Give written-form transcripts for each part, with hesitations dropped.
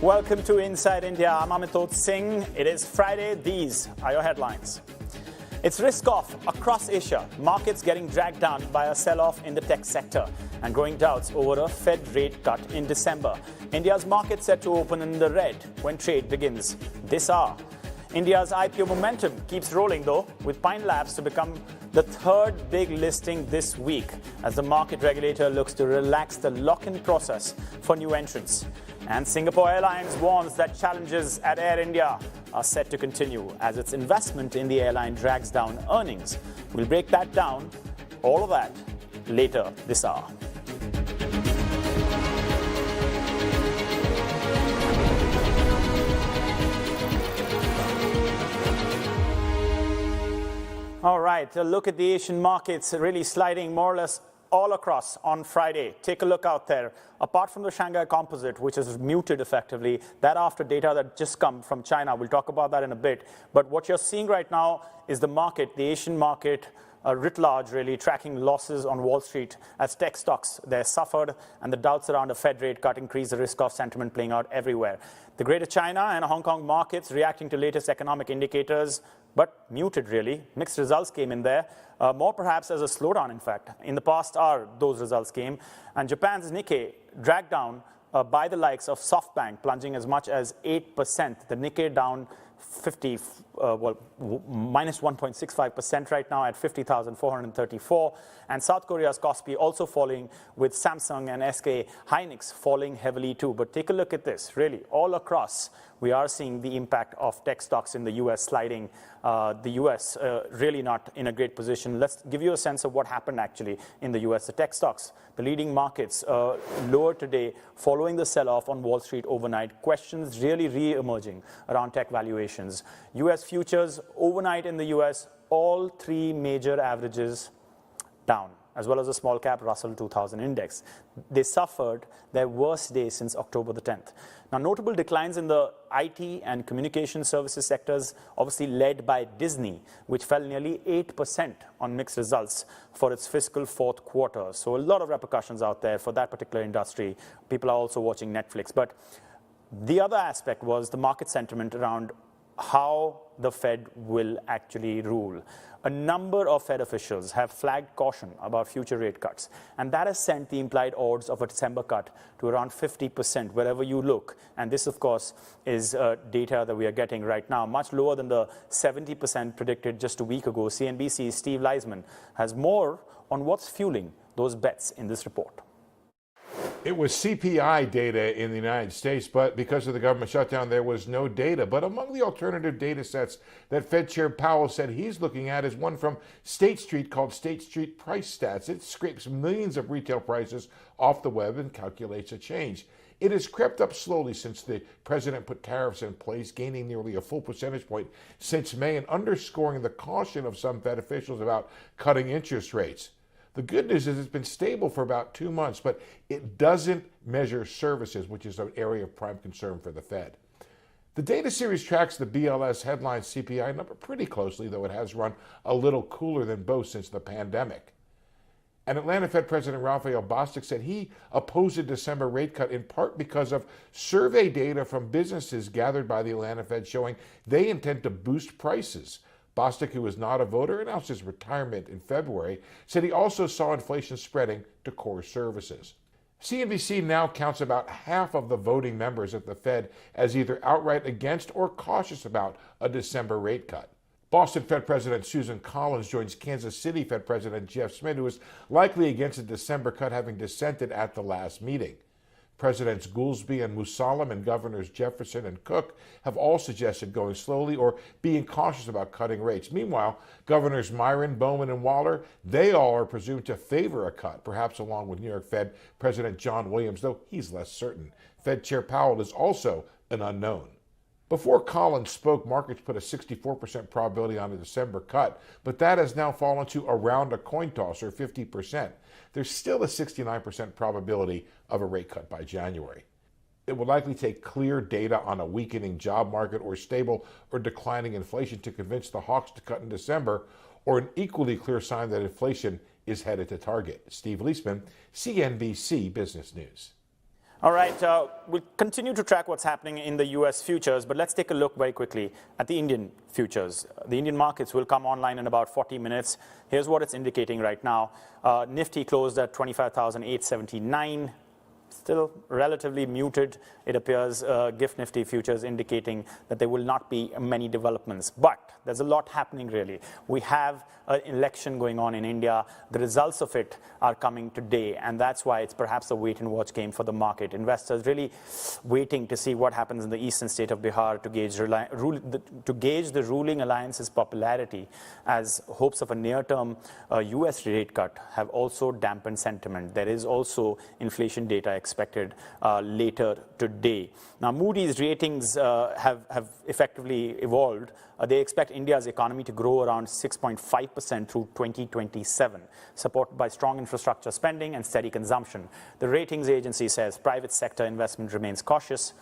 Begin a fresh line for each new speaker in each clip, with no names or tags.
Welcome to Inside India. I'm Amitoj Singh. It is Friday. These are your headlines. It's risk-off across Asia. Markets getting dragged down by a sell-off in the tech sector and growing doubts over a Fed rate cut in December. India's market set to open in the red when trade begins this hour. India's IPO momentum keeps rolling, though, with Pine Labs to become the third big listing this week as the market regulator looks to relax the lock-in process for new entrants. And Singapore Airlines warns that challenges at Air India are set to continue as its investment in the airline drags down earnings. We'll break that down, all of that, later this hour. All right, a look at the Asian markets really sliding more or less all across on Friday. Take a look out there. Apart from the Shanghai Composite, which is muted effectively, that after data that just come from China, we'll talk about that in a bit. But what you're seeing right now is the market, the Asian market, writ large, really tracking losses on Wall Street as tech stocks there suffered, and the doubts around a Fed rate cut increase the risk-off sentiment playing out everywhere. The Greater China and Hong Kong markets reacting to latest economic indicators, but muted really. Mixed results came in there, more perhaps as a slowdown, in fact. In the past hour, those results came. And Japan's Nikkei dragged down by the likes of SoftBank, plunging as much as 8%. The Nikkei down minus 1.65% right now at 50,434. And South Korea's Kospi also falling, with Samsung and SK Hynix falling heavily too. But take a look at this, really, all across, we are seeing the impact of tech stocks in the US sliding. The US really not in a great position. Let's give you a sense of what happened actually in the US. The tech stocks, the leading markets, lower today following the sell-off on Wall Street overnight. Questions really re-emerging around tech valuations. US futures overnight in the US, all three major averages down, as well as the small cap Russell 2000 index. They suffered their worst day since October the 10th. Now, notable declines in the IT and communication services sectors, obviously led by Disney, which fell nearly 8% on mixed results for its fiscal fourth quarter. So a lot of repercussions out there for that particular industry. People are also watching Netflix. But the other aspect was the market sentiment around how the Fed will actually rule. A number of Fed officials have flagged caution about future rate cuts, and that has sent the implied odds of a December cut to around 50% wherever you look. And this, of course, is data that we are getting right now, much lower than the 70% predicted just a week ago. CNBC's Steve Leisman has more on what's fueling those bets in this report.
It was CPI data in the United States, but because of the government shutdown, there was no data. But among the alternative data sets that Fed Chair Powell said he's looking at is one from State Street called State Street Price Stats. It scrapes millions of retail prices off the web and calculates a change. It has crept up slowly since the president put tariffs in place, gaining nearly a full percentage point since May and underscoring the caution of some Fed officials about cutting interest rates. The good news is it's been stable for about 2 months, but it doesn't measure services, which is an area of prime concern for the Fed. The data series tracks the BLS headline CPI number pretty closely, though it has run a little cooler than both since the pandemic. And Atlanta Fed President Raphael Bostic said he opposed a December rate cut in part because of survey data from businesses gathered by the Atlanta Fed showing they intend to boost prices. Bostic, who was not a voter, announced his retirement in February, said he also saw inflation spreading to core services. CNBC now counts about half of the voting members at the Fed as either outright against or cautious about a December rate cut. Boston Fed President Susan Collins joins Kansas City Fed President Jeff Schmidt, who is likely against a December cut, having dissented at the last meeting. Presidents Goolsbee and Musalem and Governors Jefferson and Cook have all suggested going slowly or being cautious about cutting rates. Meanwhile, Governors Myron, Bowman, and Waller, they all are presumed to favor a cut, perhaps along with New York Fed President John Williams, though he's less certain. Fed Chair Powell is also an unknown. Before Collins spoke, markets put a 64% probability on a December cut, but that has now fallen to around a coin toss, or 50%. There's still a 69% probability of a rate cut by January. It will likely take clear data on a weakening job market or stable or declining inflation to convince the hawks to cut in December, or an equally clear sign that inflation is headed to target. Steve Leisman, CNBC Business News.
All right, we'll continue to track what's happening in the US futures, but let's take a look very quickly at the Indian futures. The Indian markets will come online in about 40 minutes. Here's what it's indicating right now. Nifty closed at 25,879. Still relatively muted, it appears. GIFT Nifty futures indicating that there will not be many developments. But there's a lot happening, really. We have an election going on in India. The results of it are coming today, and that's why it's perhaps a wait-and-watch game for the market. Investors really waiting to see what happens in the eastern state of Bihar to gauge the ruling alliance's popularity, as hopes of a near-term US rate cut have also dampened sentiment. There is also inflation data expected later today. Now, Moody's ratings have effectively evolved. They expect India's economy to grow around 6.5% through 2027, supported by strong infrastructure spending and steady consumption. The ratings agency says private sector investment remains cautious,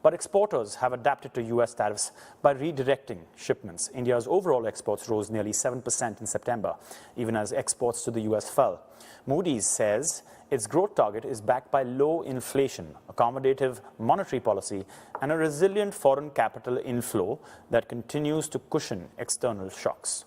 but exporters have adapted to US tariffs by redirecting shipments. India's overall exports rose nearly 7% in September, even as exports to the US fell. Moody's says its growth target is backed by low inflation, accommodative monetary policy, and a resilient foreign capital inflow that continues to cushion external shocks.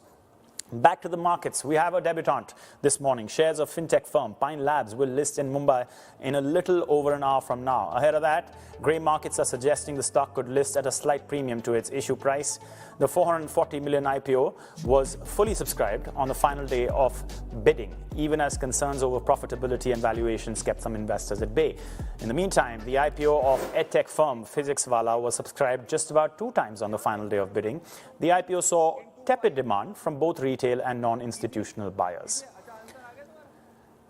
Back to the markets. We have a debutante this morning. Shares of fintech firm Pine Labs will list in Mumbai in a little over an hour from now. Ahead of that, grey markets are suggesting the stock could list at a slight premium to its issue price. The 440 million IPO was fully subscribed on the final day of bidding, even as concerns over profitability and valuations kept some investors at bay. In the meantime, the IPO of edtech firm Physicswala was subscribed just about 2 times on the final day of bidding. The IPO saw tepid demand from both retail and non-institutional buyers.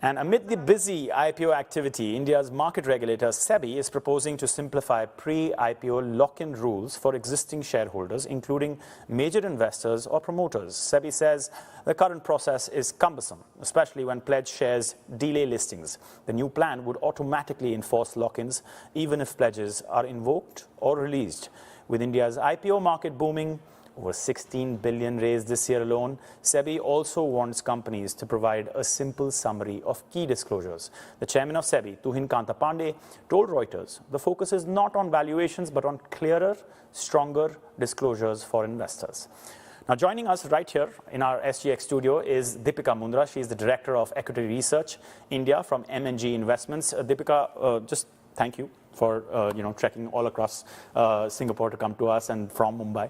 And amid the busy IPO activity, India's market regulator SEBI is proposing to simplify pre-IPO lock-in rules for existing shareholders, including major investors or promoters. SEBI says the current process is cumbersome, especially when pledged shares delay listings. The new plan would automatically enforce lock-ins, even if pledges are invoked or released. With India's IPO market booming, over 16 billion raised this year alone, SEBI also wants companies to provide a simple summary of key disclosures. The chairman of SEBI, Tuhin Kanta Pandey, told Reuters the focus is not on valuations but on clearer, stronger disclosures for investors. Now, joining us right here in our SGX studio is Deepika Mundra. She is the Director of Equity Research India from M&G Investments. Deepika, just thank you for trekking all across Singapore to come to us and from Mumbai.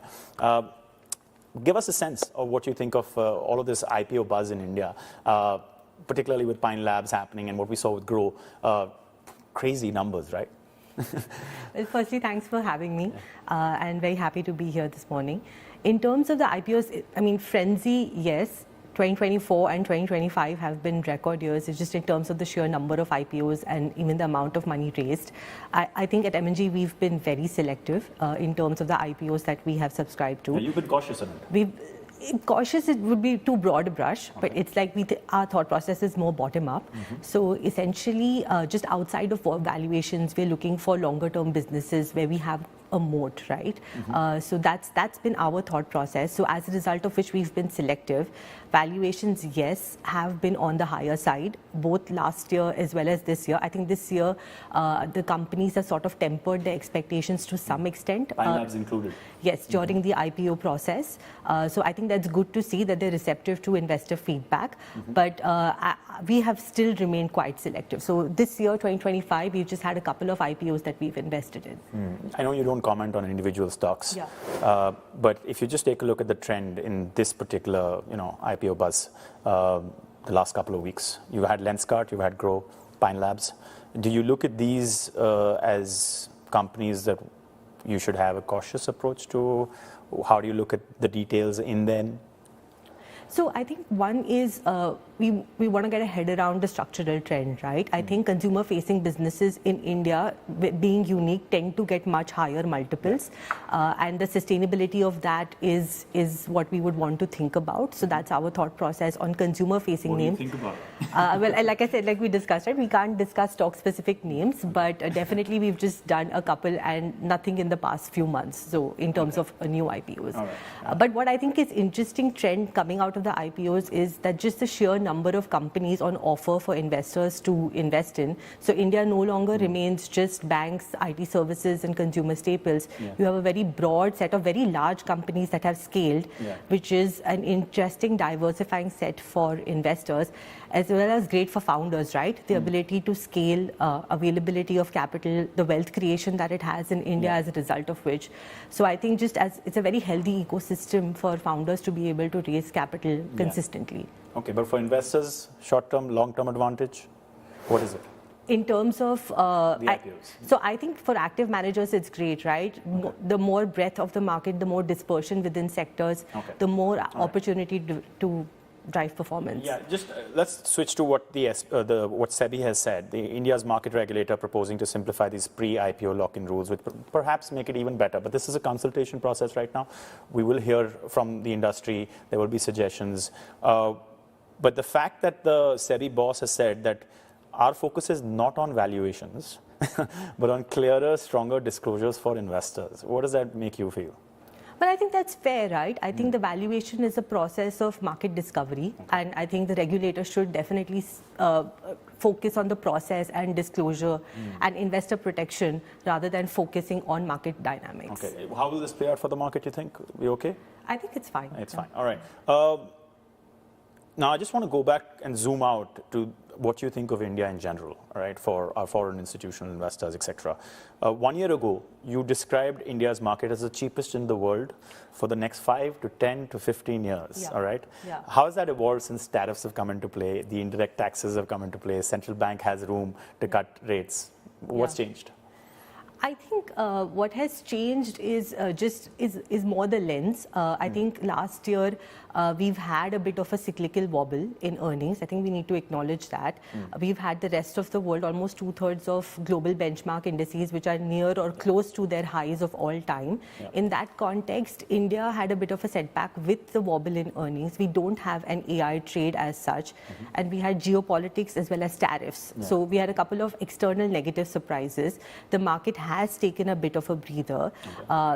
Give us a sense of what you think of all of this IPO buzz in India, particularly with Pine Labs happening and what we saw with Grow. Crazy numbers, right?
Well, firstly, thanks for having me, and very happy to be here this morning. In terms of the IPOs, I mean, frenzy, yes. 2024 and 2025 have been record years. It's just in terms of the sheer number of IPOs and even the amount of money raised. I think at M&G we've been very selective in terms of the IPOs that we have subscribed to.
You've been cautious on it.
Cautious, it would be too broad a brush, but it's like our thought process is more bottom up. So essentially, just outside of valuations, we're looking for longer term businesses where we have a moat, right? So that's been our thought process. So as a result of which we've been selective. Valuations, yes, have been on the higher side, both last year as well as this year. I think this year, the companies have sort of tempered their expectations to some extent.
Pine Labs included.
Yes, during the IPO process. So I think that's good to see that they're receptive to investor feedback. But we have still remained quite selective. So this year, 2025, we've just had a couple of IPOs that we've invested in.
I know you don't comment on individual stocks, but if you just take a look at the trend in this particular, IPO buzz, the last couple of weeks, you had Lenskart, you had Grow, Pine Labs. Do you look at these as companies that you should have a cautious approach to? How do you look at the details in them?
So I think one is we want to get a head around the structural trend, right? I think consumer-facing businesses in India, being unique, tend to get much higher multiples, and the sustainability of that is what we would want to think about. So that's our thought process on consumer-facing names.
What do you think about it?
Well, like I said, like we discussed, right? We can't discuss stock-specific names, but definitely we've just done a couple and nothing in the past few months. So in terms of new IPOs.
All right.
But what I think is interesting trend coming out of the IPOs is that just the sheer number of companies on offer for investors to invest in. So India no longer remains just banks, IT services, and consumer staples. You have a very broad set of very large companies that have scaled, which is an interesting diversifying set for investors, as well as great for founders, right? The ability to scale, availability of capital, the wealth creation that it has in India as a result of which. So I think just as it's a very healthy ecosystem for founders to be able to raise capital consistently.
Okay, but for investors, short-term, long-term advantage, what is it?
In terms of so I think for active managers it's great, right? The more breadth of the market, the more dispersion within sectors, the more opportunity to drive performance.
Yeah, just let's switch to what what SEBI has said. India's market regulator proposing to simplify these pre-IPO lock-in rules, which perhaps make it even better. But this is a consultation process right now. We will hear from the industry. There will be suggestions. But the fact that the SEBI boss has said that our focus is not on valuations, but on clearer, stronger disclosures for investors. What does that make you feel?
But I think that's fair, right? I think the valuation is a process of market discovery, and I think the regulator should definitely focus on the process and disclosure and investor protection rather than focusing on market dynamics.
Okay. How will this play out for the market, you think? We okay?
I think it's fine.
It's fine. All right. Now, I just want to go back and zoom out to what you think of India in general, all right, for our foreign institutional investors, etc. 1 year ago, you described India's market as the cheapest in the world for the next 5 to 10 to 15 years, all right?
Yeah.
How has that evolved since tariffs have come into play, the indirect taxes have come into play, central bank has room to cut rates? What's changed?
I think what has changed is is more the lens. I think last year we've had a bit of a cyclical wobble in earnings. I think we need to acknowledge that. We've had the rest of the world, almost 2/3 of global benchmark indices, which are near or close to their highs of all time. In that context, India had a bit of a setback with the wobble in earnings. We don't have an AI trade as such, and we had geopolitics as well as tariffs. So we had a couple of external negative surprises. The market has taken a bit of a breather.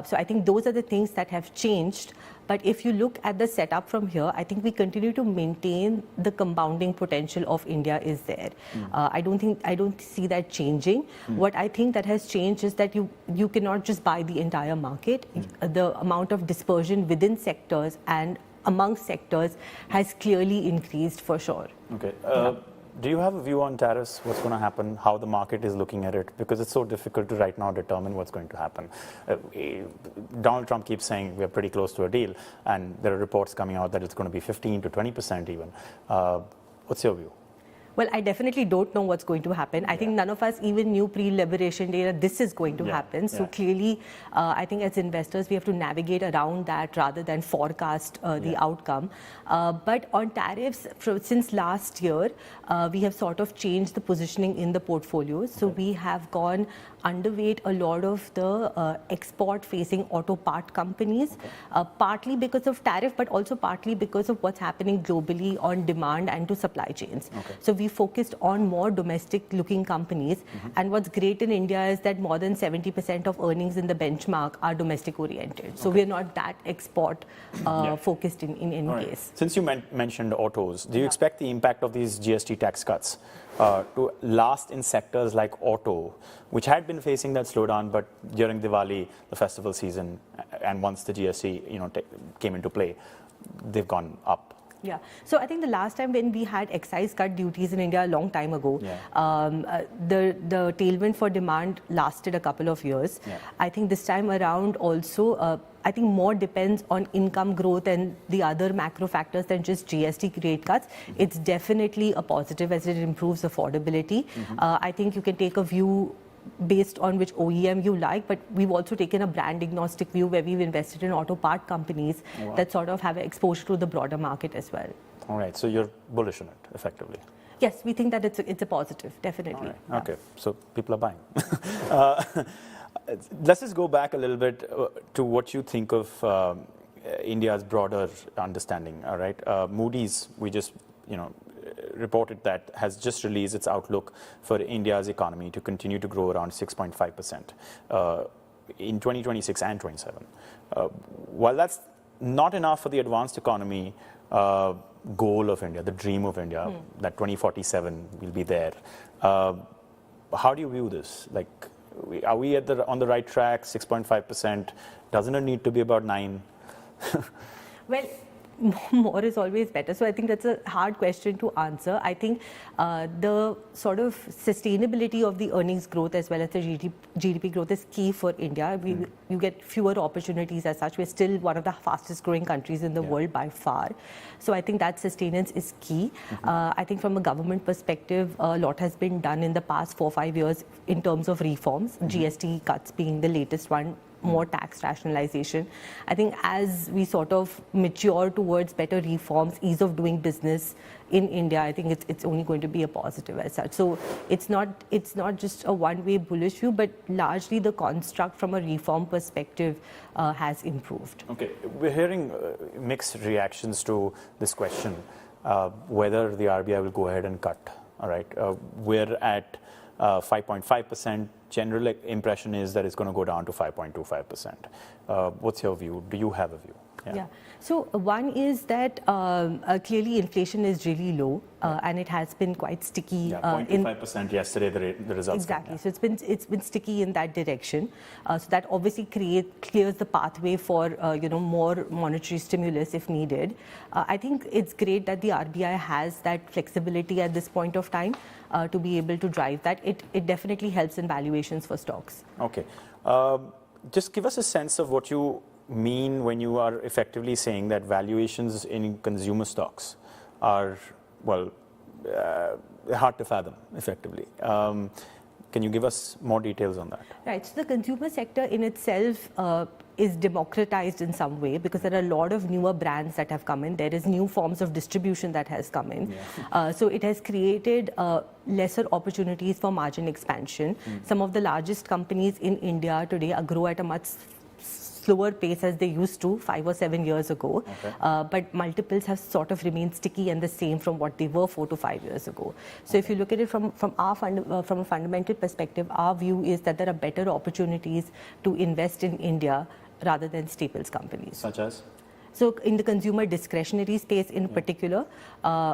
So I think those are the things that have changed. But if you look at the setup from here, I think we continue to maintain the compounding potential of India is there. I don't see that changing. What I think that has changed is that you cannot just buy the entire market. The amount of dispersion within sectors and among sectors has clearly increased for sure.
Okay. Do you have a view on tariffs, what's going to happen, how the market is looking at it? Because it's so difficult to right now determine what's going to happen. Donald Trump keeps saying we're pretty close to a deal, and there are reports coming out that it's going to be 15 to 20% even. What's your view?
Well, I definitely don't know what's going to happen. I think none of us even knew pre-liberation day that this is going to happen. So clearly, I think as investors, we have to navigate around that rather than forecast the outcome. But on tariffs, since last year, we have sort of changed the positioning in the portfolios. So we have gone underweight a lot of the export-facing auto part companies, partly because of tariff, but also partly because of what's happening globally on demand and to supply chains. So we focused on more domestic-looking companies. And what's great in India is that more than 70% of earnings in the benchmark are domestic-oriented. So we're not that export-focused in any case.
Since you mentioned autos, do you expect the impact of these GST tax cuts to last in sectors like auto, which had been facing that slowdown, but during Diwali, the festival season, and once the GST came into play, they've gone up?
Yeah. So I think the last time when we had excise cut duties in India a long time ago, the tailwind for demand lasted a couple of years. I think this time around also, I think more depends on income growth and the other macro factors than just GST rate cuts. It's definitely a positive as it improves affordability. I think you can take a view based on which OEM you like, but we've also taken a brand agnostic view where we've invested in auto part companies that sort of have exposure to the broader market as well.
All right, so you're bullish on it, effectively.
Yes, we think that it's a positive, definitely.
Right. Okay, so people are buying. Let's just go back a little bit to what you think of India's broader understanding, all right? Moody's, we just, reported that has just released its outlook for India's economy to continue to grow around 6.5% in 2026 and 27. While that's not enough for the advanced economy, goal of India, the dream of India, that 2047 will be there. How do you view this? Like, are we on the right track? 6.5%. Doesn't it need to be about 9?
Well, more is always better. So I think that's a hard question to answer. I think the sort of sustainability of the earnings growth as well as the GDP growth is key for India. You get fewer opportunities as such. We're still one of the fastest growing countries in the world by far. So I think that sustenance is key. I think from a government perspective, a lot has been done in the past 4 or 5 years in terms of reforms, GST cuts being the latest one, more tax rationalization. I think as we sort of mature towards better reforms, ease of doing business in India, I think it's only going to be a positive as such. So it's not just a one-way bullish view, but largely the construct from a reform perspective has improved.
Okay, we're hearing mixed reactions to this question, whether the RBI will go ahead and cut. All right, we're at 5.5%. General impression is that it's going to go down to 5.25%. What's your view? Do you have a view?
Yeah. So one is that clearly inflation is really low and it has been quite sticky.
Yeah, 0.25% yesterday, the results.
Exactly. So it's been sticky in that direction. So that obviously clears the pathway for more monetary stimulus if needed. I think it's great that the RBI has that flexibility at this point of time to be able to drive that. It definitely helps in valuations for stocks.
Okay. Just give us a sense of what you mean when you are effectively saying that valuations in consumer stocks are, well, hard to fathom, effectively. Can you give us more details on that? Right.
So the consumer sector in itself is democratized in some way because there are a lot of newer brands that have come in. There is new forms of distribution that has come in. Yeah. So it has created lesser opportunities for margin expansion. Some of the largest companies in India today grow at a much slower pace as they used to 5 or 7 years ago. Okay. But multiples have sort of remained sticky and the same from what they were 4 to 5 years ago. So if you look at it from a fundamental perspective, our view is that there are better opportunities to invest in India rather than staples companies.
Such as?
So in the consumer discretionary space in particular,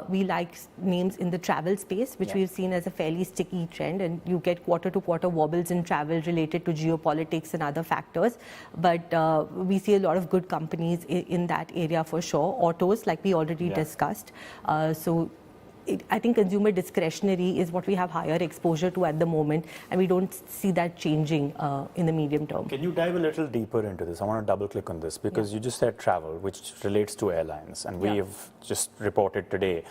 we like names in the travel space, which we've seen as a fairly sticky trend, and you get quarter to quarter wobbles in travel related to geopolitics and other factors. But we see a lot of good companies in that area for sure. Autos, like we already discussed. I think consumer discretionary is what we have higher exposure to at the moment, and we don't see that changing in the medium term.
Can you dive a little deeper into this? I want to double click on this because you just said travel, which relates to airlines, and we have just reported today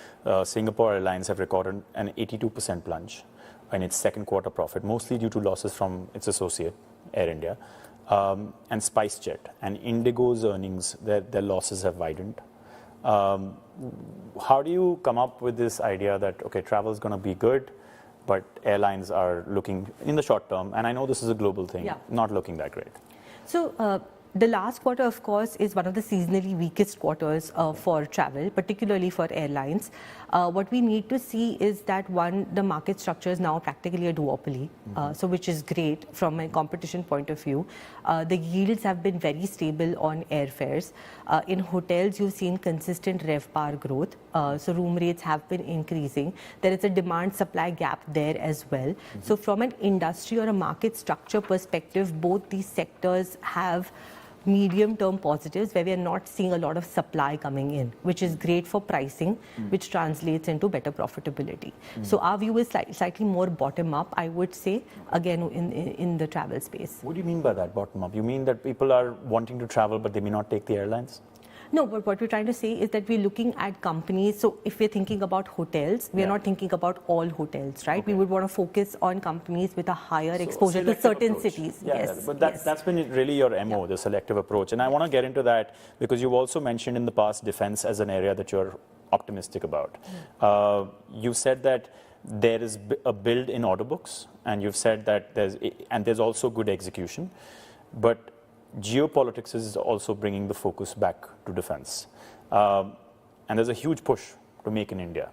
Singapore Airlines have recorded an 82% plunge in its second quarter profit, mostly due to losses from its associate, Air India, and SpiceJet. And Indigo's earnings, their losses have widened. How do you come up with this idea that, okay, travel is going to be good, but airlines are looking, in the short term, and I know this is a global thing, not looking that great?
So the last quarter, of course, is one of the seasonally weakest quarters for travel, particularly for airlines. What we need to see is that, one, the market structure is now practically a duopoly, so which is great from a competition point of view. The yields have been very stable on airfares. In hotels, you've seen consistent RevPAR growth, so room rates have been increasing. There is a demand-supply gap there as well. So from an industry or a market structure perspective, both these sectors have medium-term positives where we are not seeing a lot of supply coming in, which is great for pricing, which translates into better profitability. So our view is slightly more bottom-up, I would say, again, in the travel space.
What do you mean by that, bottom-up? You mean that people are wanting to travel, but they may not take the airlines?
No, but what we're trying to say is that we're looking at companies. So if we're thinking about hotels, we're not thinking about all hotels, right? Okay. We would want to focus on companies with a higher exposure to certain
approach.
Cities.
Yes, but that's been really your MO, the selective approach. And I want to get into that because you've also mentioned in the past defense as an area that you're optimistic about. You said that there is a build in order books, and you've said that there's also good execution, but geopolitics is also bringing the focus back to defense. And there's a huge push to make in India,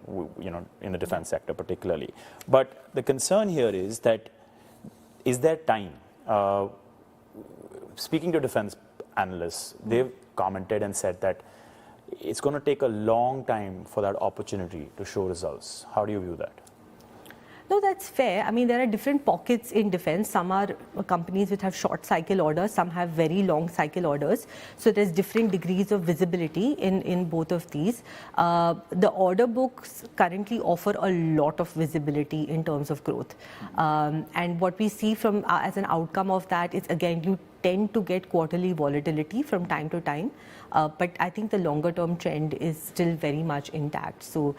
in the defense sector particularly. But the concern here is that, is there time? Speaking to defense analysts, they've commented and said that it's going to take a long time for that opportunity to show results. How do you view that?
No, that's fair. I mean, there are different pockets in defense. Some are companies which have short cycle orders, some have very long cycle orders. So there's different degrees of visibility in both of these. The order books currently offer a lot of visibility in terms of growth. And what we see from as an outcome of that is, again, you tend to get quarterly volatility from time to time. But I think the longer term trend is still very much intact. So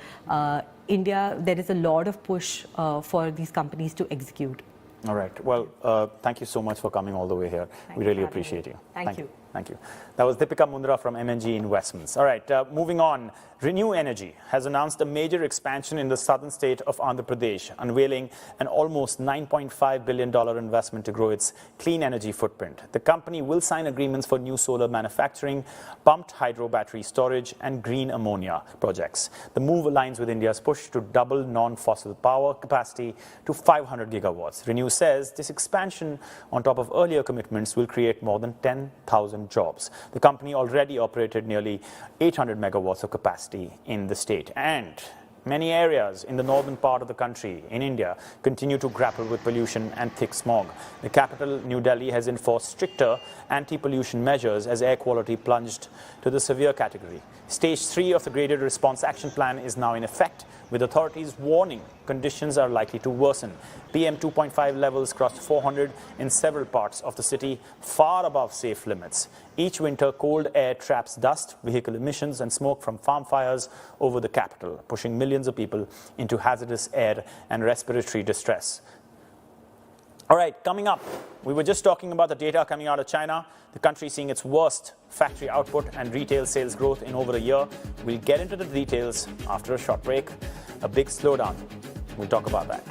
India, there is a lot of push for these companies to execute.
All right. Well, thank you so much for coming all the way here. We really appreciate you.
Thank you.
Thank you. That was Deepika Mundra from MNG Investments. All right, moving on. Renew Energy has announced a major expansion in the southern state of Andhra Pradesh, unveiling an almost $9.5 billion investment to grow its clean energy footprint. The company will sign agreements for new solar manufacturing, pumped hydro battery storage, and green ammonia projects. The move aligns with India's push to double non-fossil power capacity to 500 gigawatts. Renew says this expansion, on top of earlier commitments, will create more than 10,000 jobs. The company already operated nearly 800 megawatts of capacity in the state, and many areas in the northern part of the country in India continue to grapple with pollution and thick smog. The capital, New Delhi, has enforced stricter anti-pollution measures as air quality plunged to the severe category. Stage 3 of the Graded Response Action Plan is now in effect, with authorities warning conditions are likely to worsen. PM 2.5 levels crossed 400 in several parts of the city, far above safe limits. Each winter, cold air traps dust, vehicle emissions, and smoke from farm fires over the capital, pushing millions of people into hazardous air and respiratory distress. All right, coming up, we were just talking about the data coming out of China. The country seeing its worst factory output and retail sales growth in over a year. We'll get into the details after a short break. A big slowdown. We'll talk about that.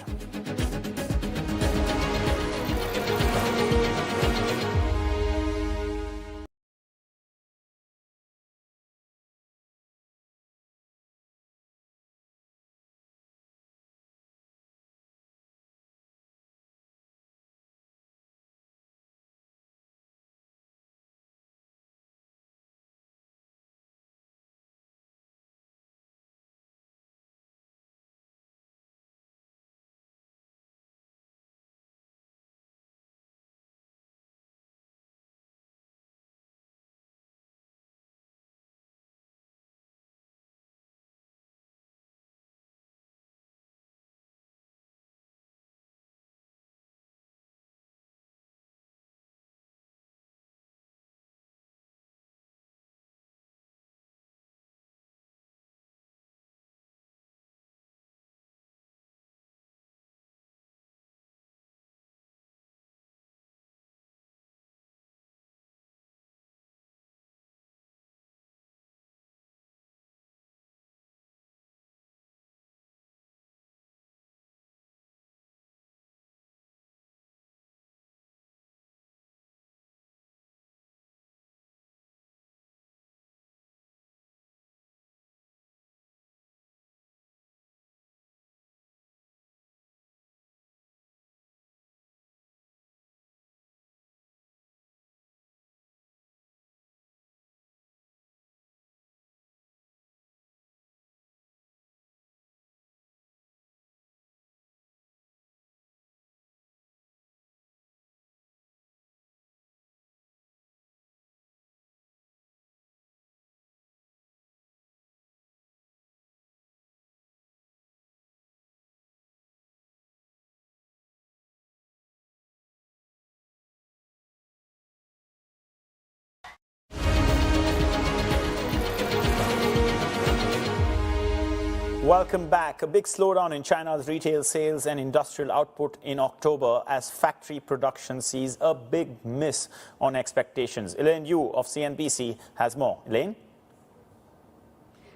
Welcome back. A big slowdown in China's retail sales and industrial output in October as factory production sees a big miss on expectations. Elaine Yu of CNBC has more. Elaine?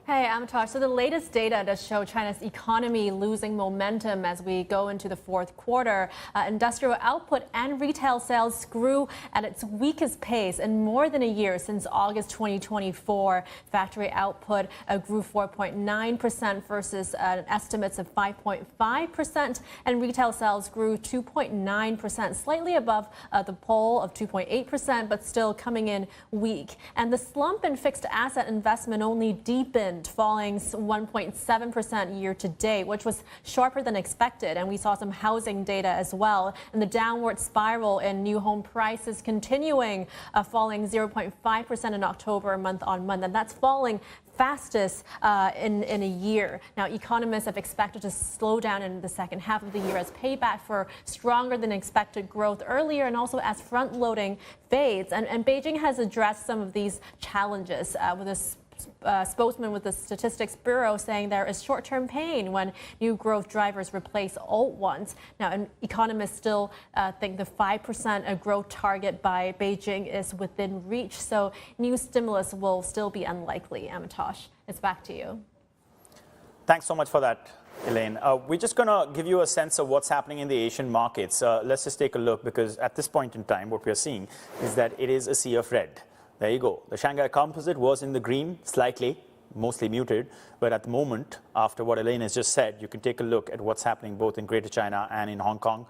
Hey, Amitosh. So the latest data does show China's economy losing momentum as we go into the fourth quarter. Industrial output and retail sales grew at its weakest pace in more than a year since August 2024. Factory output grew 4.9% versus estimates of 5.5%, and retail sales grew 2.9%, slightly above the poll of 2.8%, but still coming in weak. And the slump in fixed asset investment only deepened, falling 1.7% year to date, which was sharper than expected. And we saw some housing data as well. And the downward spiral in new home prices continuing, falling 0.5% in October month on month. And that's falling fastest in a year. Now, economists have expected to slow down in the second half of the year as payback for stronger than expected growth earlier, and also as front loading fades. And Beijing has addressed some of these challenges with a spokesman with the Statistics Bureau saying there is short-term pain when new growth drivers replace old ones. Now, and economists still think the 5% growth target by Beijing is within reach, so new stimulus will still be unlikely. Amitosh, it's back to you.
Thanks so much for that, Elaine. We're just going to give you a sense of what's happening in the Asian markets. Let's just take a look, because at this point in time, what we're seeing is that it is a sea of red. There you go. The Shanghai Composite was in the green slightly, mostly muted. But at the moment, after what Elaine has just said, you can take a look at what's happening both in Greater China and in Hong Kong.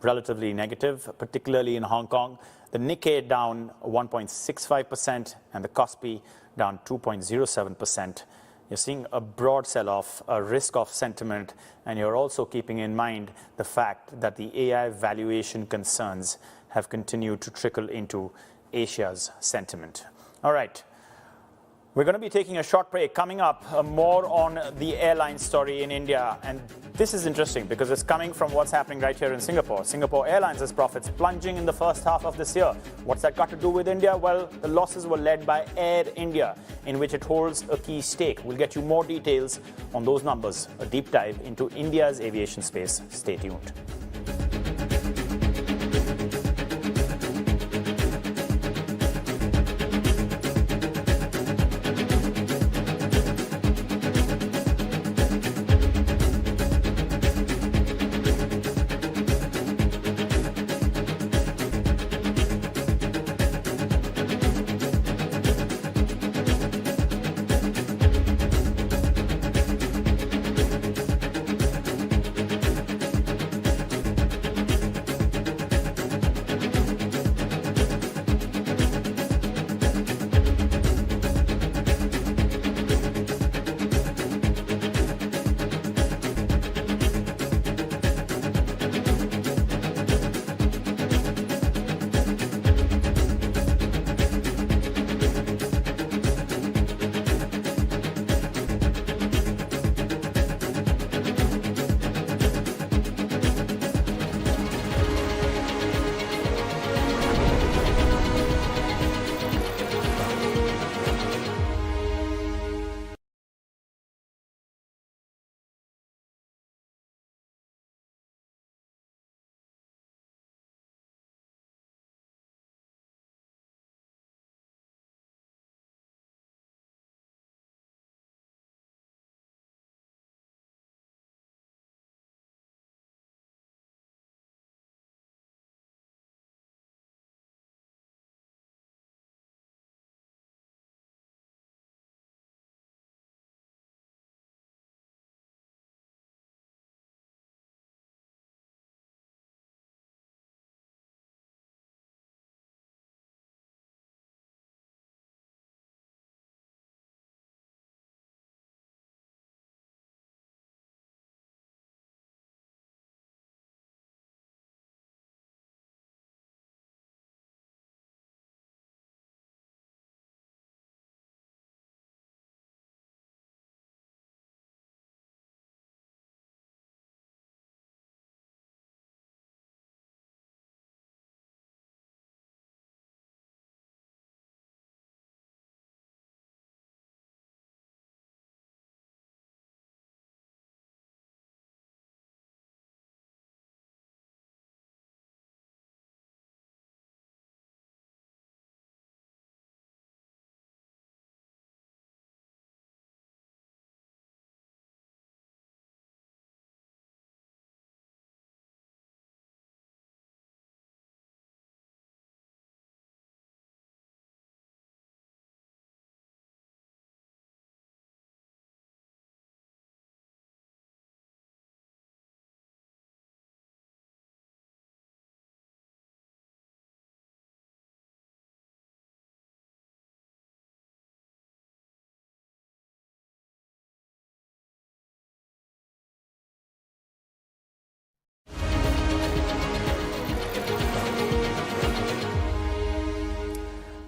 Relatively negative, particularly in Hong Kong. The Nikkei down 1.65% and the Kospi down 2.07%. You're seeing a broad sell-off, a risk-off sentiment, and you're also keeping in mind the fact that the AI valuation concerns have continued to trickle into Asia's sentiment. All right, we're going to be taking a short break. Coming up, more on the airline story in India. And this is interesting because it's coming from what's happening right here in Singapore. Singapore Airlines' profits plunging in the first half of this year. What's that got to do with India? Well, the losses were led by Air India, in which it holds a key stake. We'll get you more details on those numbers, a deep dive into India's aviation space. Stay tuned.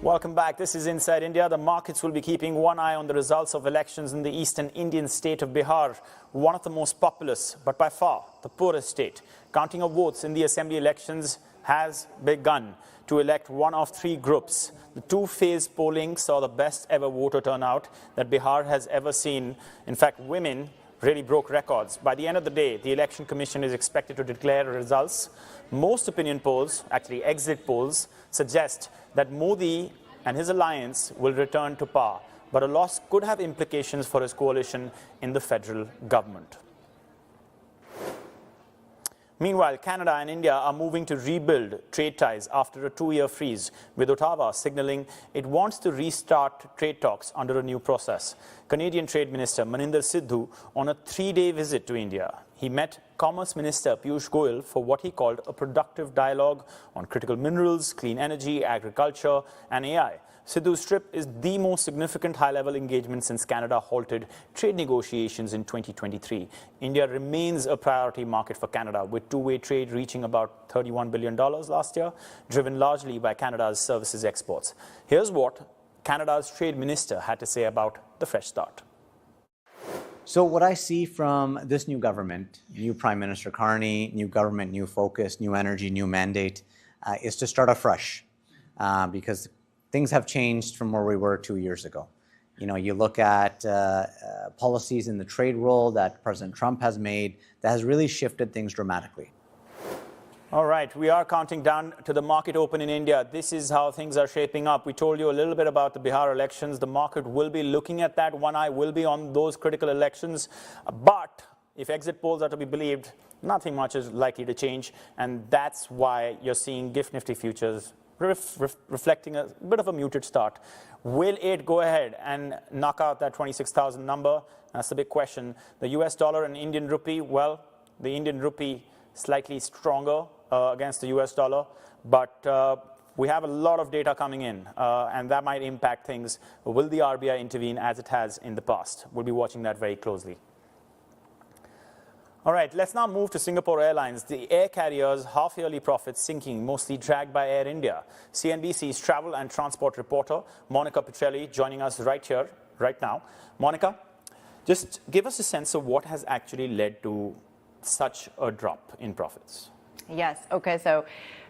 Welcome back. This is Inside India. The markets will be keeping one eye on the results of elections in the eastern Indian state of Bihar, one of the most populous, but by far the poorest state. Counting of votes in the assembly elections has begun to elect one of three groups. The two-phase polling saw the best ever voter turnout that Bihar has ever seen. In fact, women really broke records. By the end of the day, the Election Commission is expected to declare results. Most opinion polls, actually exit polls, suggest that Modi and his alliance will return to power, but a loss could have implications for his coalition in the federal government. Meanwhile, Canada and India are moving to rebuild trade ties after a 2-year freeze, with Ottawa signaling it wants to restart trade talks under a new process. Canadian Trade Minister Maninder Sidhu on a 3-day visit to India. He met Commerce Minister Piyush Goyal for what he called a productive dialogue on critical minerals, clean energy, agriculture and AI. Sidhu's trip is the most significant high-level engagement since Canada halted trade negotiations in 2023. India remains a priority market for Canada, with two-way trade reaching about $31 billion last year, driven largely by Canada's services exports. Here's what Canada's trade minister had to say about the fresh start.
So what I see from this new government, new Prime Minister Carney, new government, new focus, new energy, new mandate, is to start afresh, because things have changed from where we were 2 years ago. You know, you look at policies in the trade world that President Trump has made that has really shifted things dramatically.
All right, we are counting down to the market open in India. This is how things are shaping up. We told you a little bit about the Bihar elections. The market will be looking at that. One eye will be on those critical elections. But if exit polls are to be believed, nothing much is likely to change. And that's why you're seeing GIFT Nifty futures reflecting a bit of a muted start. Will it go ahead and knock out that 26,000 number? That's the big question. The US dollar and Indian rupee, well, the Indian rupee slightly stronger against the US dollar, but we have a lot of data coming in, and that might impact things. Will the RBI intervene as it has in the past? We'll be watching that very closely. All right, let's now move to Singapore Airlines. The air carrier's half-yearly profits sinking, mostly dragged by Air India. CNBC's travel and transport reporter, Monica Petrelli, joining us right here, right now. Monica, just give us a sense of what has actually led to such a drop in profits.
Yes. Okay. So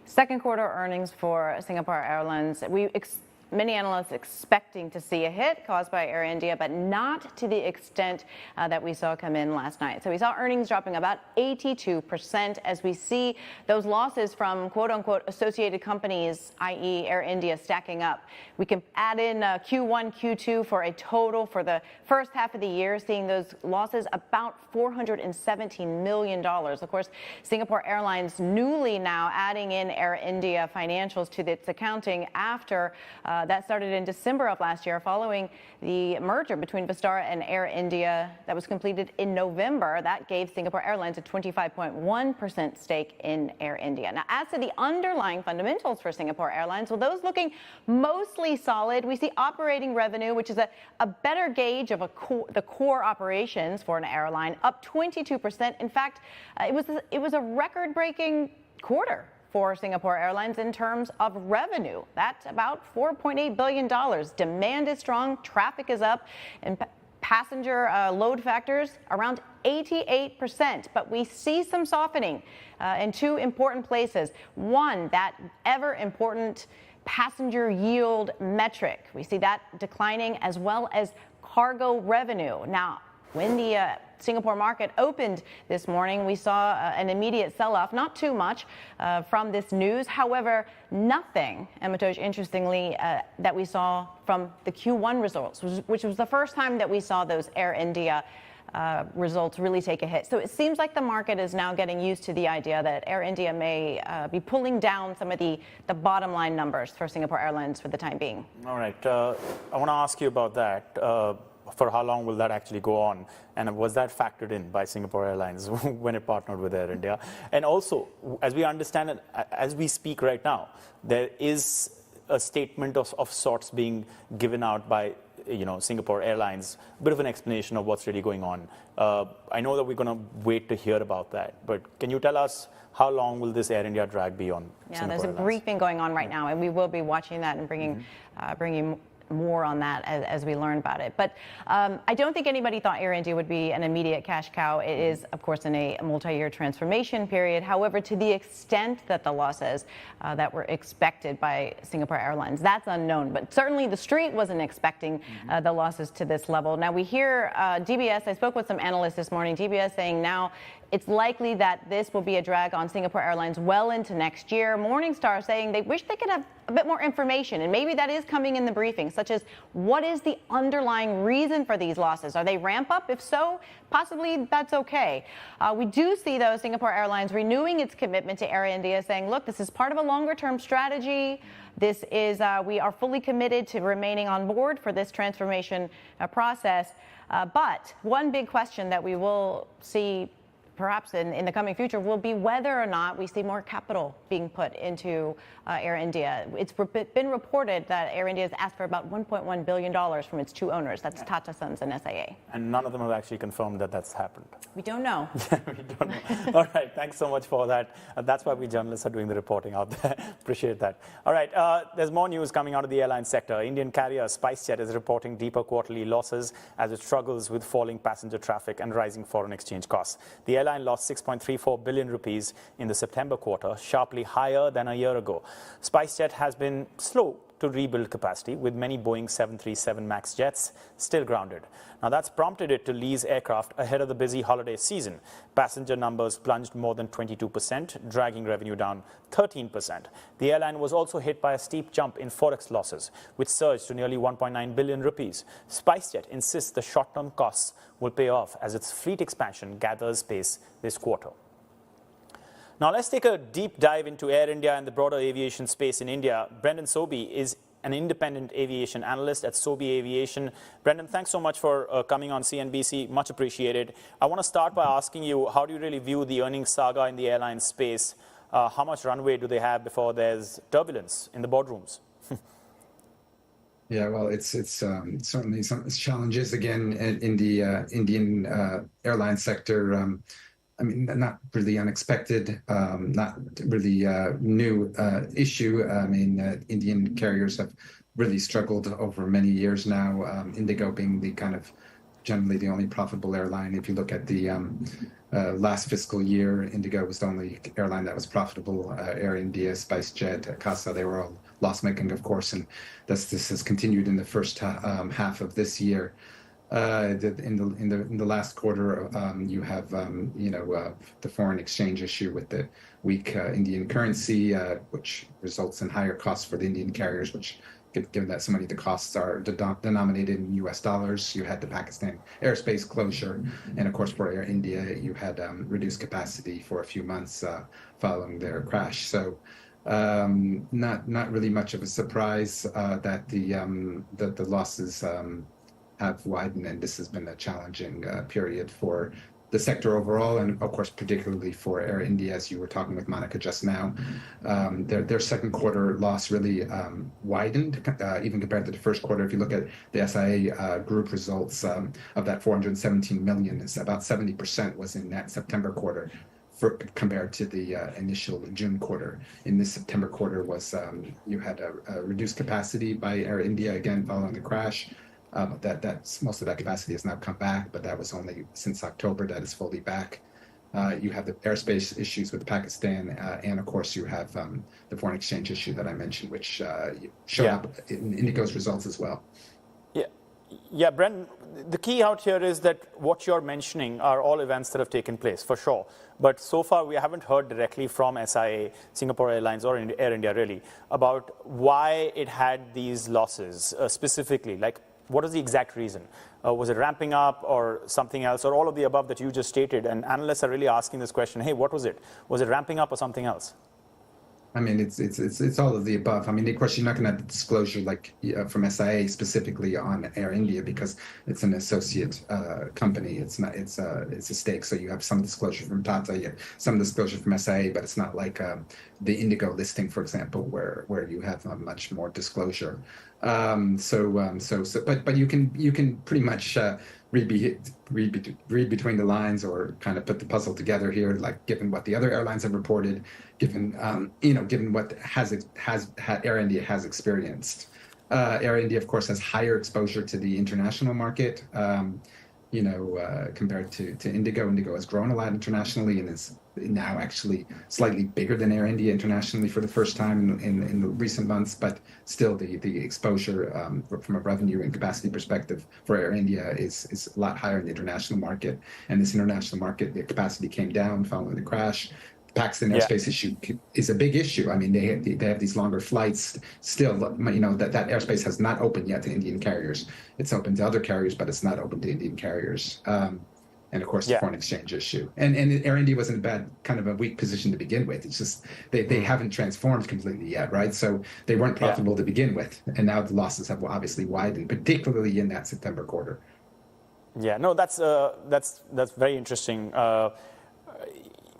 second quarter earnings for Singapore Airlines, many analysts expecting to see a hit caused by Air India, but not to the extent that we saw come in last night. So we saw earnings dropping about 82% as we see those losses from quote unquote associated companies, i.e. Air India, stacking up. We can add in Q1, Q2 for a total for the first half of the year, seeing those losses about $417 million. Of course, Singapore Airlines newly now adding in Air India financials to its accounting after that started in December of last year following the merger between Vistara and Air India that was completed in November. That gave Singapore Airlines a 25.1% stake in Air India. Now, as to the underlying fundamentals for Singapore Airlines, well, those looking mostly solid. We see operating revenue, which is a better gauge of the core operations for an airline, up 22%. In fact, it was a record-breaking quarter for Singapore Airlines in terms of revenue. That's about $4.8 billion. Demand is strong, traffic is up, and passenger load factors around 88%. But we see some softening in two important places. One, that ever important passenger yield metric. We see that declining, as well as cargo revenue. Now, when the Singapore market opened this morning, we saw an immediate sell-off, not too much from this news. However, nothing, Amitoj, interestingly, that we saw from the Q1 results, which was the first time that we saw those Air India results really take a hit. So it seems like the market is now getting used to the idea that Air India may be pulling down some of the bottom line numbers for Singapore Airlines for the time being.
All right. I want to ask you about that. For how long will that actually go on? And was that factored in by Singapore Airlines when it partnered with Air India? And also, as we understand it, as we speak right now, there is a statement of sorts being given out by Singapore Airlines, a bit of an explanation of what's really going on. I know that we're going to wait to hear about that, but can you tell us how long will this Air India drag be on Singapore
there's a
Airlines?
briefing going on right now, and we will be watching that and bringing more on that as we learn about it. But I don't think anybody thought Air India would be an immediate cash cow. It is, of course, in a multi-year transformation period. However, to the extent that the losses that were expected by Singapore Airlines, that's unknown. But certainly the street wasn't expecting the losses to this level. Now we hear DBS, I spoke with some analysts this morning, DBS saying now it's likely that this will be a drag on Singapore Airlines well into next year. Morningstar saying they wish they could have a bit more information, and maybe that is coming in the briefing, such as what is the underlying reason for these losses? Are they ramp up? If so, possibly that's okay. We do see, though, Singapore Airlines renewing its commitment to Air India, saying, look, this is part of a longer-term strategy. This is, we are fully committed to remaining on board for this transformation process. But one big question that we will see perhaps in the coming future will be whether or not we see more capital being put into Air India. It's been reported that Air India has asked for about $1.1 billion from its two owners. That's Tata Sons and SIA.
And none of them have actually confirmed that that's happened.
We don't know.
We don't know. All right, thanks so much for that. That's why we journalists are doing the reporting out there. Appreciate that. All right, there's more news coming out of the airline sector. Indian carrier SpiceJet is reporting deeper quarterly losses as it struggles with falling passenger traffic and rising foreign exchange costs. The airline lost 6.34 billion rupees in the September quarter, sharply higher than a year ago. SpiceJet has been slow to rebuild capacity, with many Boeing 737 MAX jets still grounded. Now, that's prompted it to lease aircraft ahead of the busy holiday season. Passenger numbers plunged more than 22%, dragging revenue down 13%. The airline was also hit by a steep jump in forex losses, which surged to nearly 1.9 billion rupees. SpiceJet insists the short-term costs will pay off as its fleet expansion gathers pace this quarter. Now, let's take a deep dive into Air India and the broader aviation space in India. Brendan Sobey is an independent aviation analyst at Sobey Aviation. Brendan, thanks so much for coming on CNBC. Much appreciated. I want to start by asking you, how do you really view the earnings saga in the airline space? How much runway do they have before there's turbulence in the boardrooms?
Yeah, well, it's certainly some challenges again in the Indian airline sector. I mean, not really unexpected, not really new issue. I mean, Indian carriers have really struggled over many years now, Indigo being the kind of generally the only profitable airline. If you look at the last fiscal year, Indigo was the only airline that was profitable. Air India, SpiceJet, CASA, they were all loss-making, of course, and this has continued in the first half of this year. In the last quarter, you have the foreign exchange issue with the weak Indian currency, which results in higher costs for the Indian carriers, which, given that so many of the costs are denominated in US dollars. You had the Pakistan airspace closure, and of course for Air India, you had reduced capacity for a few months following their crash. So not really much of a surprise that the losses have widened, and this has been a challenging period for the sector overall, and of course particularly for Air India, as you were talking with Monica just now. Their second quarter loss really widened, even compared to the first quarter. If you look at the SIA group results, of that 417 million, it's about 70% was in that September quarter, compared to the initial June quarter. In this September quarter was you had a reduced capacity by Air India, again following the crash. Most of that capacity has now come back, but that was only since October that is fully back. You have the airspace issues with Pakistan, and of course you have the foreign exchange issue that I mentioned, which showed up in Indigo's results as well.
Yeah, Brendan, the key out here is that what you're mentioning are all events that have taken place, for sure. But so far, we haven't heard directly from SIA, Singapore Airlines, or Air India, really, about why it had these losses specifically. Like, what is the exact reason? Was it ramping up or something else, or all of the above that you just stated? And analysts are really asking this question, hey, what was it? Was it ramping up or something else?
I mean, it's all of the above. I mean, of course, you're not going to have the disclosure like from SIA specifically on Air India because it's an associate company. It's not. It's a stake. So you have some disclosure from Tata, you have some disclosure from SIA, but it's not like the Indigo listing, for example, where you have much more disclosure. But you can pretty much read between the lines or kind of put the puzzle together here, like given what the other airlines have reported, given given what Air India has experienced. Air India, of course, has higher exposure to the international market. Compared to Indigo. Indigo has grown a lot internationally and is now actually slightly bigger than Air India internationally for the first time in the recent months, but still the exposure from a revenue and capacity perspective for Air India is a lot higher in the international market. And this international market, the capacity came down following the crash. Pakistan airspace issue is a big issue. I mean, they have these longer flights still. That airspace has not opened yet to Indian carriers. It's open to other carriers, but it's not open to Indian carriers. And of course, the foreign exchange issue. And Air India was in a weak position to begin with. It's just they haven't transformed completely yet, right? So they weren't profitable to begin with, and now the losses have obviously widened, particularly in that September quarter.
Yeah, no, that's very interesting.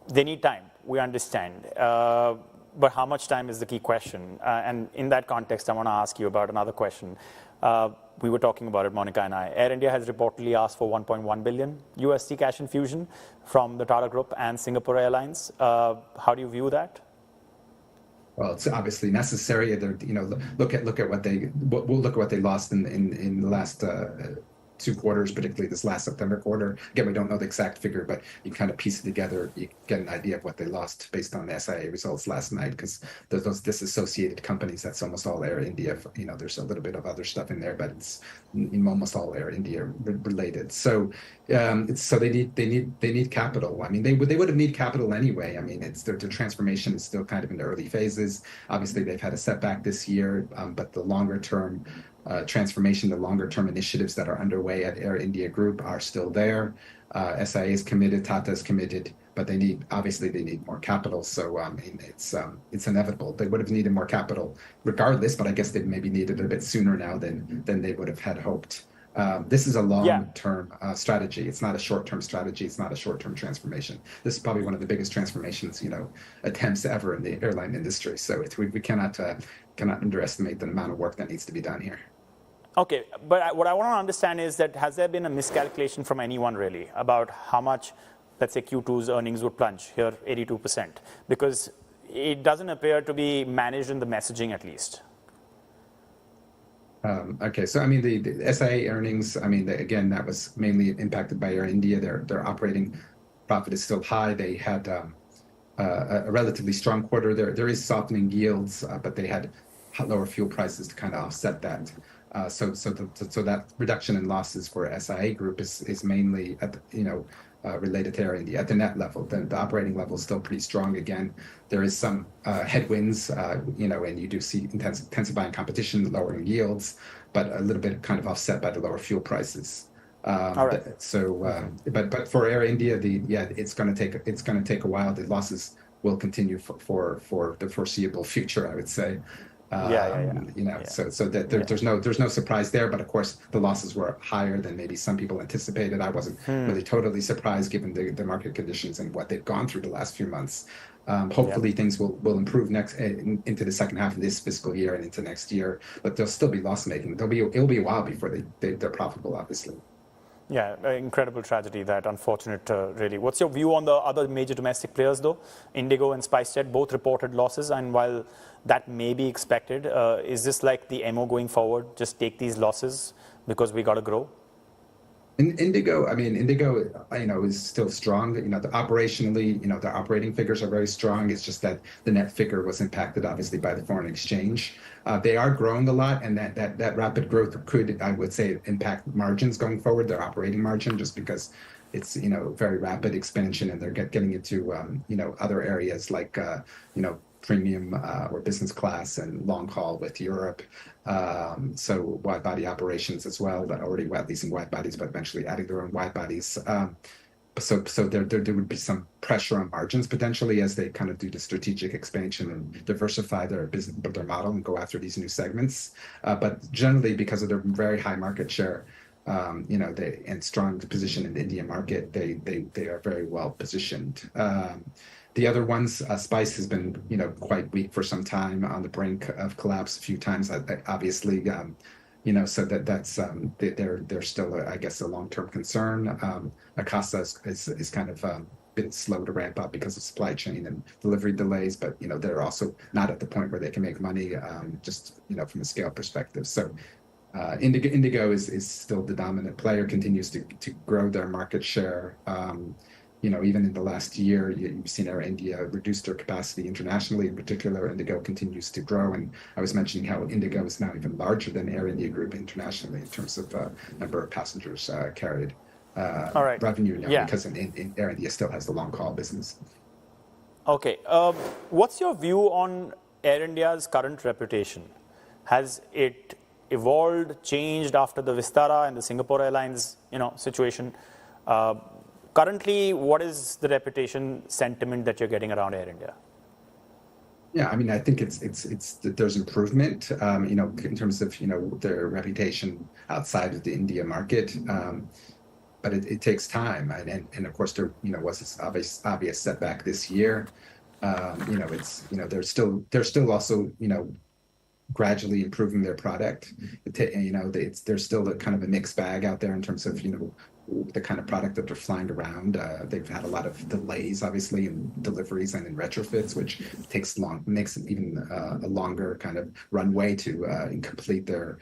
They need time. We understand. But how much time is the key question? And in that context, I want to ask you about another question. We were talking about it, Monica and I. Air India has reportedly asked for $1.1 billion USD cash infusion from the Tata Group and Singapore Airlines. How do you view that?
Well, it's obviously necessary. Look at what they lost in the last 2 quarters, particularly this last September quarter. Again, we don't know the exact figure, but you kind of piece it together. You get an idea of what they lost based on the SIA results last night, because those disassociated companies, that's almost all Air India. There's a little bit of other stuff in there, but it's almost all Air India related. So they need capital. I mean, they would have need capital anyway. I mean, their transformation is still kind of in the early phases. Obviously, they've had a setback this year, but the longer term transformation, the longer term initiatives that are underway at Air India Group are still there. SIA is committed, Tata is committed, but they need more capital. So it's inevitable. They would have needed more capital regardless, but I guess they maybe needed it a bit sooner now than they would have had hoped. This is a long-term strategy. It's not a short-term strategy. It's not a short-term transformation. This is probably one of the biggest transformations, attempts ever in the airline industry. So we cannot underestimate the amount of work that needs to be done here.
Okay, but what I want to understand is that has there been a miscalculation from anyone really about how much, let's say, Q2's earnings would plunge here, 82%? Because it doesn't appear to be managed in the messaging at least.
Okay, so I mean the SIA earnings. I mean, again, that was mainly impacted by Air India. Their operating profit is still high. They had a relatively strong quarter. There is softening yields, but they had lower fuel prices to kind of offset that. So that reduction in losses for SIA Group is mainly at related to Air India at the net level. The operating level is still pretty strong. Again, there is some headwinds, and you do see intensifying competition, lowering yields, but a little bit kind of offset by the lower fuel prices.
All right.
But for Air India, it's going to take a while. The losses will continue for the foreseeable future, I would say. So that there's no surprise there, but of course the losses were higher than maybe some people anticipated. I wasn't really totally surprised given the market conditions and what they've gone through the last few months. Hopefully things will improve into the second half of this fiscal year and into next year, but they'll still be loss making. It'll be a while before they're profitable, obviously.
Yeah, incredible tragedy, that unfortunate, really. What's your view on the other major domestic players, though? Indigo and SpiceJet both reported losses, and while that may be expected, is this like the MO going forward? Just take these losses because we got to grow?
Indigo, is still strong. Operationally, the operating figures are very strong. It's just that the net figure was impacted, obviously, by the foreign exchange. They are growing a lot, and that rapid growth could, I would say, impact margins going forward, their operating margin, just because it's, very rapid expansion, and they're getting into, other areas like, premium or business class and long haul with Europe. So wide body operations as well, that already leasing wide bodies, but eventually adding their own wide bodies. there would be some pressure on margins potentially as they kind of do the strategic expansion and diversify their business, their model, and go after these new segments. But generally, because of their very high market share, and strong position in the Indian market, they are very well positioned. The other ones, Spice has been, quite weak for some time, on the brink of collapse a few times. Obviously, so that's they're still, I guess, a long-term concern. Akasa is kind of been slow to ramp up because of supply chain and delivery delays, but they're also not at the point where they can make money, just from a scale perspective. So Indigo is still the dominant player, continues to grow their market share. Even in the last year, you've seen Air India reduce their capacity internationally. In particular, Indigo continues to grow. And I was mentioning how Indigo is now even larger than Air India Group internationally in terms of number of passengers carried.
All right.
Revenue now,
Yeah.
because in Air India still has the long-haul business.
Okay. What's your view on Air India's current reputation? Has it evolved, changed after the Vistara and the Singapore Airlines, situation? Currently, what is the reputation sentiment that you're getting around Air India?
Yeah, I mean, I think it's there's improvement, in terms of their reputation outside of the India market, but it takes time, and of course there was this obvious setback this year. They're still also gradually improving their product. There's still a kind of a mixed bag out there in terms of the kind of product that they're flying around. They've had a lot of delays, obviously, in deliveries and in retrofits, which makes it even a longer kind of runway to complete their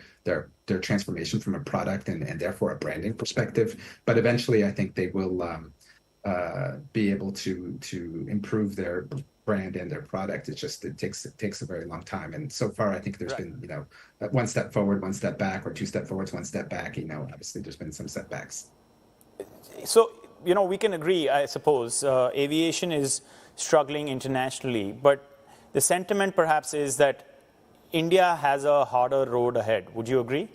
transformation from a product and therefore a branding perspective. But eventually, I think they will be able to improve their brand and their product. It takes a very long time, and so far I think there's been one step forward, one step back, or two step forwards, one step back. Obviously there's been some setbacks.
So, we can agree, I suppose, aviation is struggling internationally, but the sentiment perhaps is that India has a harder road ahead. Would you agree?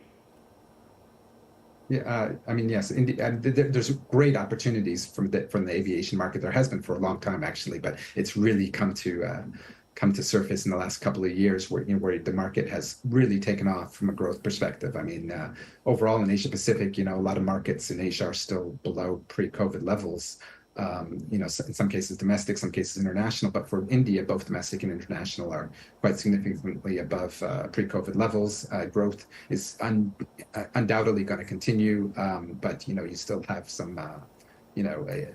Yeah, I mean, yes. There's great opportunities from the aviation market. There has been for a long time, actually, but it's really come to surface in the last couple of years, where the market has really taken off from a growth perspective. I mean, overall in Asia Pacific, a lot of markets in Asia are still below pre-COVID levels. In some cases domestic, some cases international, but for India, both domestic and international are quite significantly above pre-COVID levels. Growth is undoubtedly going to continue, but you still have some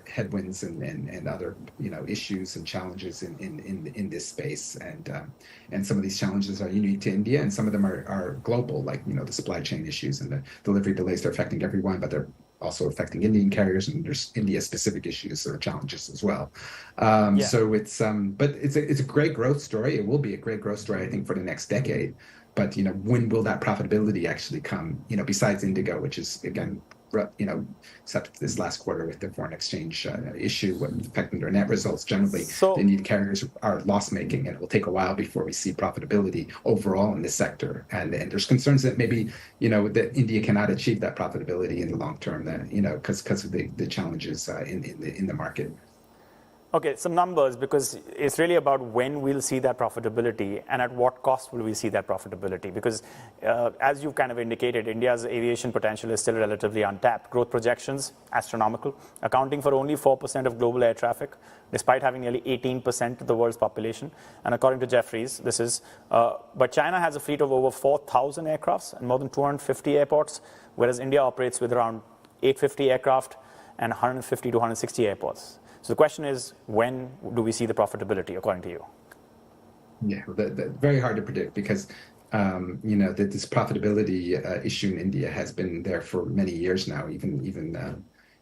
headwinds and other issues and challenges in this space, and some of these challenges are unique to India, and some of them are global, like the supply chain issues and the delivery delays. They're affecting everyone, but they're also affecting Indian carriers, and there's India-specific issues or challenges as well. So it's a great growth story. It will be a great growth story, I think, for the next decade. But when will that profitability actually come? Besides Indigo, which is again, except this last quarter with the foreign exchange issue, affecting their net results. Generally, the Indian carriers are loss-making, and it will take a while before we see profitability overall in this sector. And there's concerns that maybe that India cannot achieve that profitability in the long term, that because of the challenges in the market.
Okay, some numbers, because it's really about when we'll see that profitability and at what cost will we see that profitability. Because as you've kind of indicated, India's aviation potential is still relatively untapped. Growth projections, astronomical, accounting for only 4% of global air traffic, despite having nearly 18% of the world's population. And according to Jefferies, but China has a fleet of over 4,000 aircrafts and more than 250 airports, whereas India operates with around 850 aircraft and 150 to 160 airports. So the question is, when do we see the profitability, according to you?
Yeah, very hard to predict, because that this profitability issue in India has been there for many years now. Even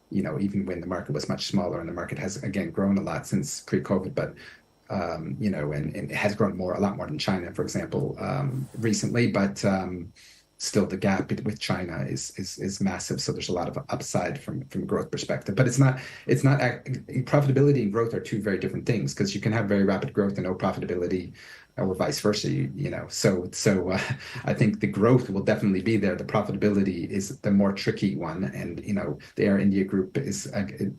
when the market was much smaller, and the market has again grown a lot since pre-COVID, but and it has grown a lot more than China, for example, recently. But still the gap with China is massive. So there's a lot of upside from a growth perspective. But it's not profitability and growth are two very different things, because you can have very rapid growth and no profitability, or vice versa. So I think the growth will definitely be there. The profitability is the more tricky one, and the Air India group is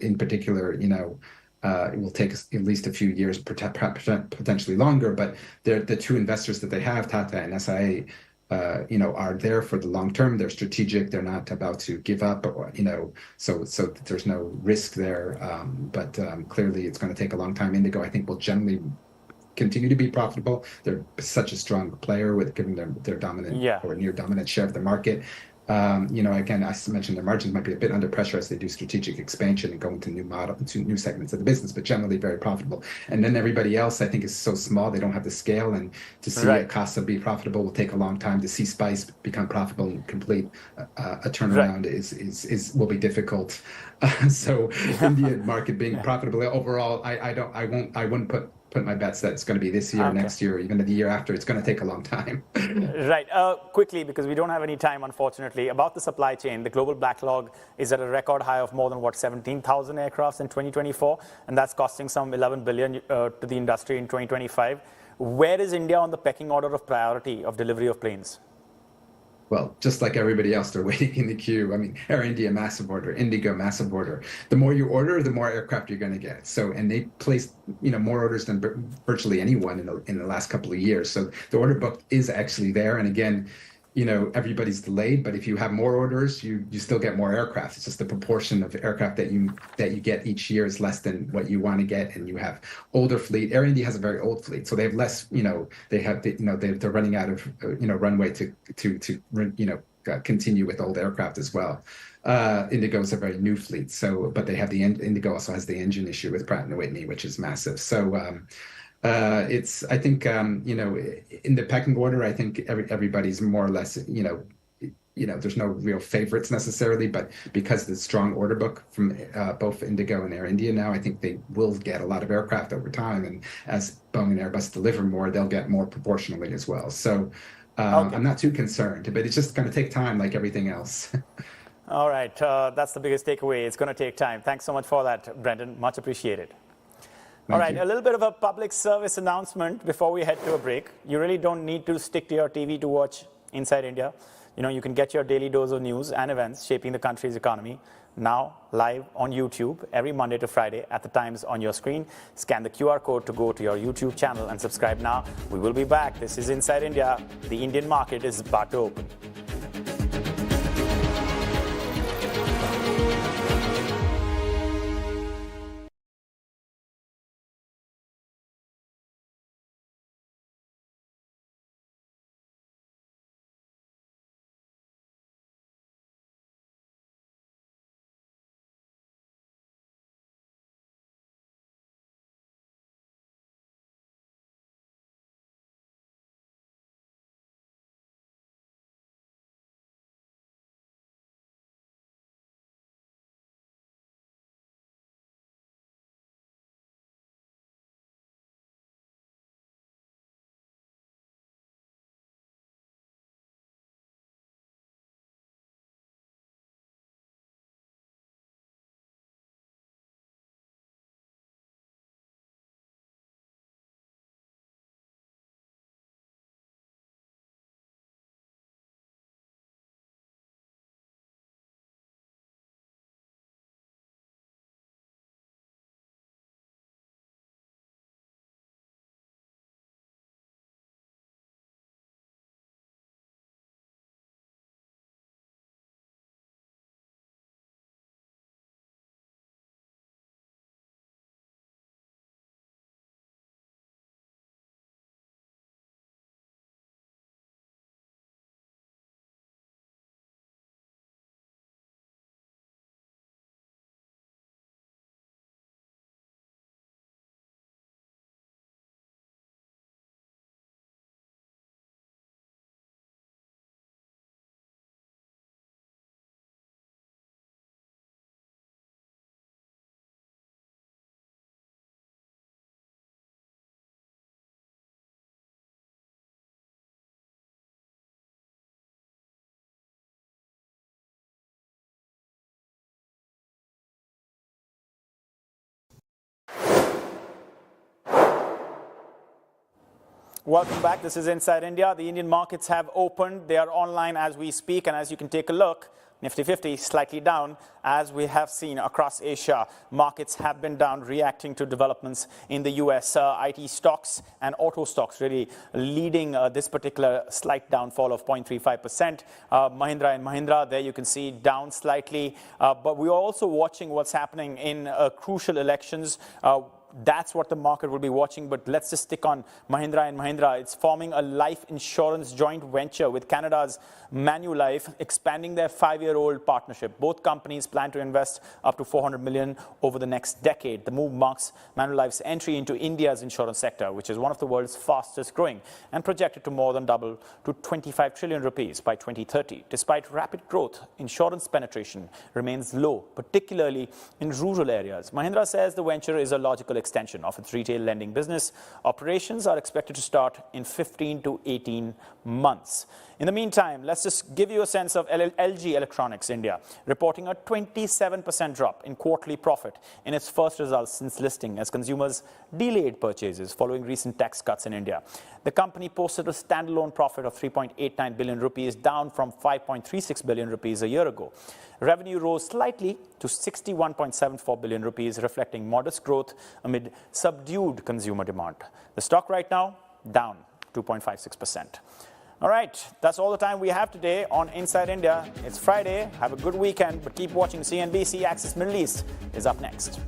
in particular. It will take at least a few years, potentially longer. But the two investors that they have, Tata and SIA, are there for the long term. They're strategic. They're not about to give up, so there's no risk there. But clearly, it's going to take a long time. Indigo, I think, will generally continue to be profitable. They're such a strong player with given their dominant or near dominant share of the market. Again, I mentioned their margins might be a bit under pressure as they do strategic expansion and go into new segments of the business, but generally very profitable. And then everybody else, I think, is so small, they don't have the scale, and to see Casa be profitable will take a long time. To see Spice become profitable and complete a turnaround will be difficult. So Indian market being profitable overall, I wouldn't put my bets that it's going to be this year, next year, or even the year after. It's going to take a long time.
Right. Quickly, because we don't have any time, unfortunately, about the supply chain. The global backlog is at a record high of more than 17,000 aircrafts in 2024, and that's costing some 11 billion to the industry in 2025. Where is India on the pecking order of priority of delivery of planes?
Well, just like everybody else, they're waiting in the queue. I mean, Air India, massive order. Indigo, massive order. The more you order, the more aircraft you're going to get. So, and they placed, more orders than virtually anyone in the last couple of years. So the order book is actually there. And again, everybody's delayed, but if you have more orders, you still get more aircraft. It's just the proportion of aircraft that you get each year is less than what you want to get, and you have older fleet. Air India has a very old fleet, so they have less. They're running out of runway to continue with old aircraft as well. Indigo is a very new fleet, but they have Indigo also has the engine issue with Pratt & Whitney, which is massive. So. I think, in the pecking order, I think everybody's more or less, there's no real favorites necessarily, but because of the strong order book from both Indigo and Air India now, I think they will get a lot of aircraft over time. And as Boeing and Airbus deliver more, they'll get more proportionally as well. So I'm not too concerned, but it's just going to take time like everything else.
All right. That's the biggest takeaway. It's going to take time. Thanks so much for that, Brendan. Much appreciated. All right, a little bit of a public service announcement before we head to a break. You really don't need to stick to your TV to watch Inside India. You can get your daily dose of news and events shaping the country's economy now live on YouTube every Monday to Friday at the times on your screen. Scan the QR code to go to your YouTube channel and subscribe now. We will be back. This is Inside India. The Indian market is about to open. Welcome back. This is Inside India. The Indian markets have opened. They are online as we speak. And as you can take a look, Nifty 50 slightly down, as we have seen across Asia. Markets have been down, reacting to developments in the US. IT stocks and auto stocks really leading this particular slight downfall of 0.35%. Mahindra and Mahindra, there you can see down slightly. But we are also watching what's happening in crucial elections. That's what the market will be watching. But let's just stick on Mahindra and Mahindra. It's forming a life insurance joint venture with Canada's Manulife, expanding their 5-year-old partnership. Both companies plan to invest up to $400 million over the next decade. The move marks Manulife's entry into India's insurance sector, which is one of the world's fastest growing and projected to more than double to 25 trillion rupees by 2030. Despite rapid growth, insurance penetration remains low, particularly in rural areas. Mahindra says the venture is a logical extension of its retail lending business. Operations are expected to start in 15 to 18 months. In the meantime, let's just give you a sense of LG Electronics India, reporting a 27% drop in quarterly profit in its first results since listing as consumers delayed purchases following recent tax cuts in India. The company posted a standalone profit of 3.89 billion rupees, down from 5.36 billion rupees a year ago. Revenue rose slightly to 61.74 billion rupees, reflecting modest growth amid subdued consumer demand. The stock right now down 2.56%. All right, that's all the time we have today on Inside India. It's Friday. Have a good weekend, but keep watching CNBC. Access Middle East is up next.